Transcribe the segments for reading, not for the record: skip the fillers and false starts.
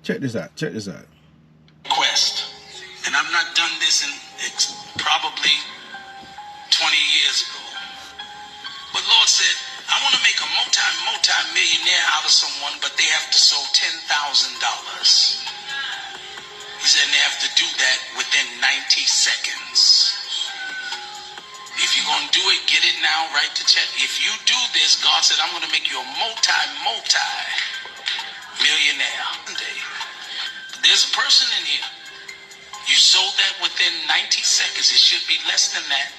Check this out. Check this out. Quest. And I've not done this in probably 20 years ago. But Lord said, I want to make a multi-millionaire out of someone, but they have to sow $10,000. He said they have to do that within 90 seconds. If you're going to do it, get it now, write the check. If you do this, God said, I'm going to make you a multi-millionaire. There's a person in here. You sold that within 90 seconds. It should be less than that.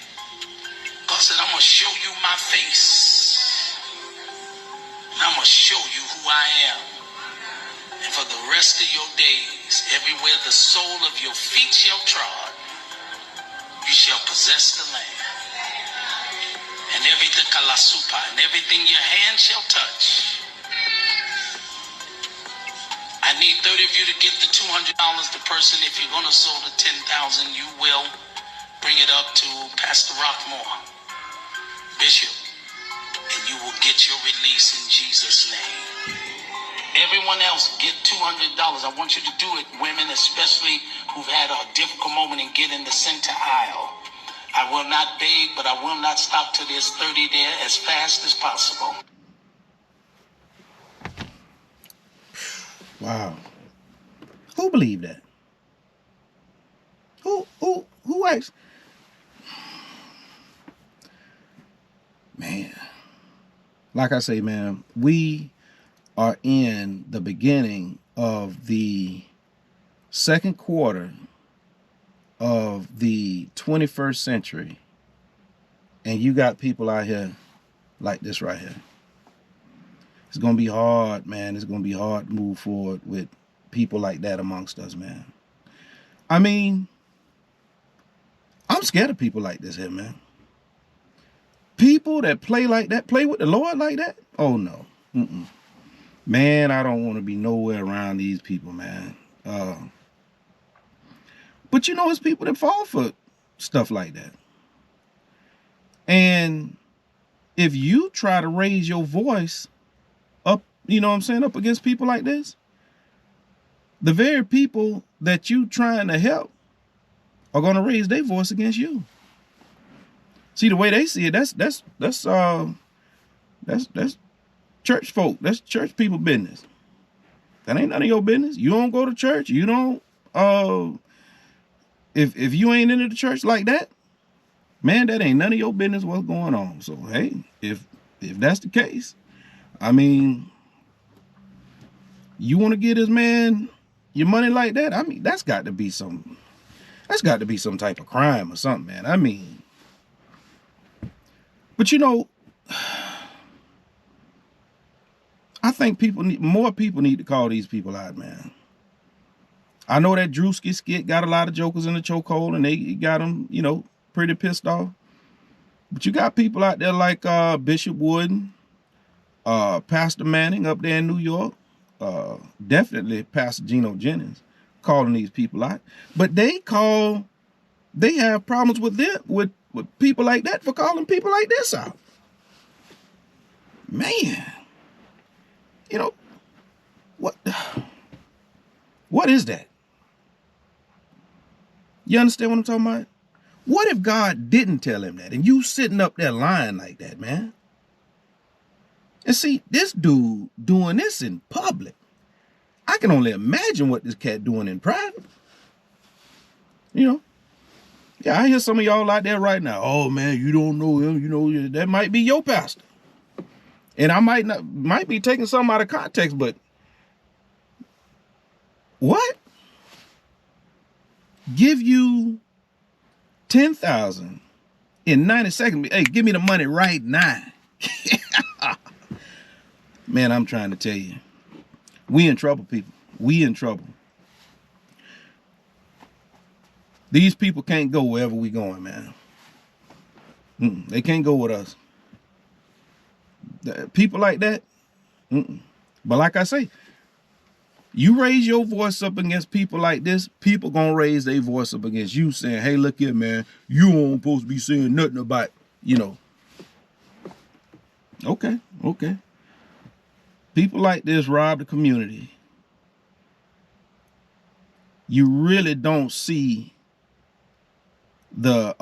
God said, I'm going to show you my face. And I'm going to show you who I am. And for the rest of your days, everywhere the sole of your feet shall trod, you shall possess the land. And everything kalasupa, and everything your hand shall touch. I need 30 of you to get the $200 the person. If you're going to sow the 10,000, you will bring it up to Pastor Rockmore, Bishop, and you will get your release in Jesus' name. Everyone else, get $200. I want you to do it, women especially who've had a difficult moment, and get in the center aisle. I will not beg, but I will not stop till there's 30 there as fast as possible. Wow. Who believed that? Who asked? Man. Like I say, man, we are in the beginning of the second quarter of the 21st century, and you got people out here like this right here. It's gonna be hard, man. It's gonna be hard to move forward with people like that amongst us, man. I mean, I'm scared of people like this here, man. People that play like that, play with the Lord like that. Oh no. Man, I don't want to be nowhere around these people, man. But you know, it's people that fall for stuff like that. And if you try to raise your voice up, you know what I'm saying, up against people like this, the very people that you trying to help are going to raise their voice against you. See, the way they see it, that's church folk. That's church people business. That ain't none of your business. You don't go to church. You don't, if you ain't into the church like that, man, that ain't none of your business what's going on. So, hey, if that's the case, I mean, you want to get this man your money like that? I mean, that's got to be some type of crime or something, man. I mean, but you know, I think more people need to call these people out, man. I know that Drewski skit got a lot of jokers in the chokehold, and they got them, you know, pretty pissed off. But you got people out there like Bishop Wooden, Pastor Manning up there in New York, definitely Pastor Geno Jennings, calling these people out. But they have problems with people like that for calling people like this out. Man, you know, what is that? You understand what I'm talking about? What if God didn't tell him that, and you sitting up there lying like that, man? And see, this dude doing this in public, I can only imagine what this cat doing in private. You know? Yeah, I hear some of y'all out there right now. Oh man, you don't know him. You know, that might be your pastor. And I might be taking something out of context, but what? Give you 10,000 in 90 seconds. Hey, give me the money right now. Man, I'm trying to tell you, we in trouble, people. We in trouble. These people can't go wherever we going, man. They can't go with us. People like that. But like I say, you raise your voice up against people like this, people gonna raise their voice up against you, saying, hey, look here, man, you ain't supposed to be saying nothing about, you know. Okay. People like this rob the community. you really don't see the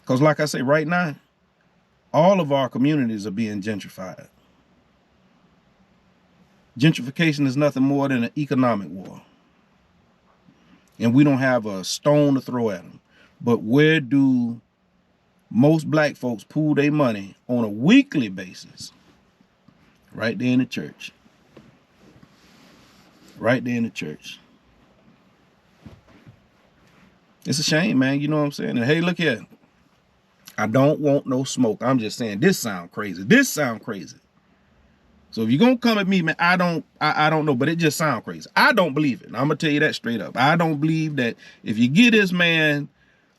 because like I say, right now, all of our communities are being gentrified. Gentrification is nothing more than an economic war. And we don't have a stone to throw at them. But where do most black folks pool their money on a weekly basis? Right there in the church. Right there in the church. It's a shame, man. You know what I'm saying? And hey, look here. I don't want no smoke. I'm just saying this sound crazy. This sound crazy. So if you're gonna come at me, man, I don't know, but it just sounds crazy. I don't believe it. And I'm gonna tell you that straight up. I don't believe that if you give this man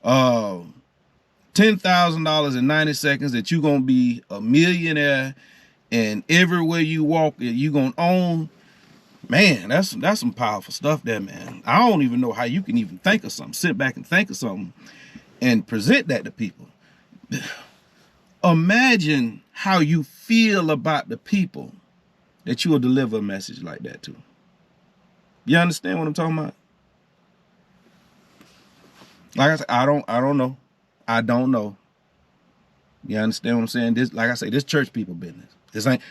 $10,000 in 90 seconds, that you're gonna be a millionaire, and everywhere you walk, you're gonna own. Man, that's some powerful stuff there, man. I don't even know how you can even think of something, sit back and think of something and present that to people. Imagine how you feel about the people that you will deliver a message like that to. You understand what I'm talking about? Like I said, I don't know. I don't know. You understand what I'm saying? This, like I say, this church people business.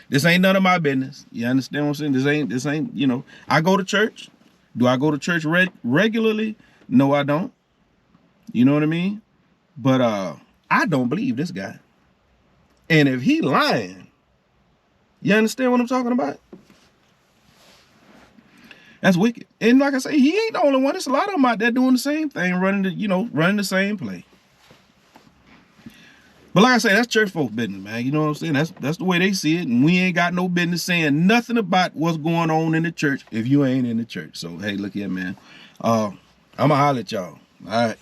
This ain't none of my business. You understand what I'm saying? This ain't, you know, I go to church. Do I go to church regularly? No, I don't. You know what I mean? But I don't believe this guy. And if he lying, you understand what I'm talking about? That's wicked. And like I say, he ain't the only one. There's a lot of them out there doing the same thing, running the same play. But like I say, that's church folk business, man. You know what I'm saying? That's the way they see it. And we ain't got no business saying nothing about what's going on in the church if you ain't in the church. So hey, look here, man. I'ma holler at y'all. All right.